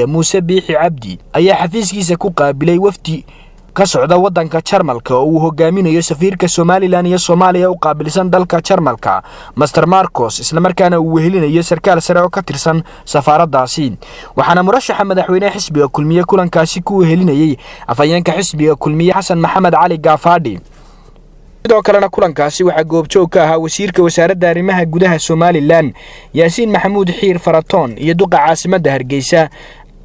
Muuse Biixi Cabdi ayaa xafiiskiisa ku qaabilay wafdi ka socda wadanka Jarmalka oo uu hogaaminayo safiirka Somaliland iyo Soomaaliya u qaabilsan dalka Jarmalka Master Marcos isla markaana uu wehelinayo sarkaal sare oo ka tirsan safaaradaasi waxaana murashaxa madaxweynaha xisbiga kulmiye kulankaasi ku wehelinayay afayeenka xisbiga kulmiye Xasan Maxamed Cali Gaafadhi sidoo kalena kulankaasi waxa goobjoog ka ahaa wasiirka wasaaradda arrimaha gudaha Somaliland Yaasiin Maxamuud Xiir Faratoon iyo duqa caasimadda Hargeysa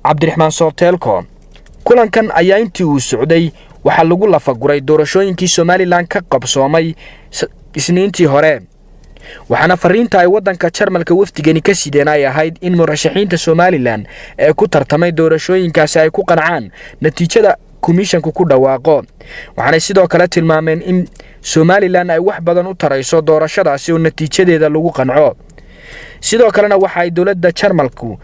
Cabdiraxmaan Sooteelko kulankan ayaa intii uu socday waxa lagu lafaguray doorashooyinkii Somaliland ka qabsoomay isniintii hore waxaana fariinta ay wadanka Jarmalka wafdigani ka sideen ay ahayd in murashaxiinta Somaliland ee ku tartamay doorashooyinkaasi ay ku qancaan natiijada komishanku ku dhawaaqo waxaana sidoo kale tilmaameen in Somaliland ay wax badan u tarayso doorashadaasi oo natiijadeeda lagu qanco sidoo kalena waxa ay dawladda Jarmalku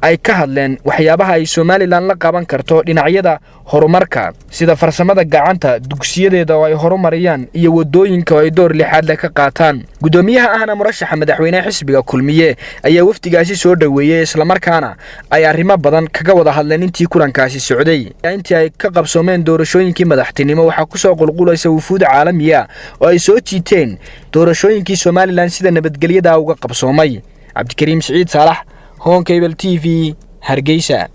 ay ka hadleen waxyaabaha ay Somaliland la qaban karto dhinacyada horumarka sida farsamada gacanta dugsiyadeeda oo ay horumariyaan iyo wadooyinka oo ay door lixaad leh ka qaataan gudoomiyaha ahna murashaxa madaxweynaha xisbiga kulmiye ayaa wafdigaasi soo dhaweeyay isla markaana ay arrimo badan kaga wada hadleen intii kulankaasi socday intii ay ka qabsoomeen doorashooyinkii madaxtinimo waxa ku soo qulqulaysa wufuud caalami ah oo ay soo jiiteen doorashooyinkii Somaliland sida nabadgelyada uga qabsoomay Cabdikariim Saciid Saalax Home Cable TV Hargeysa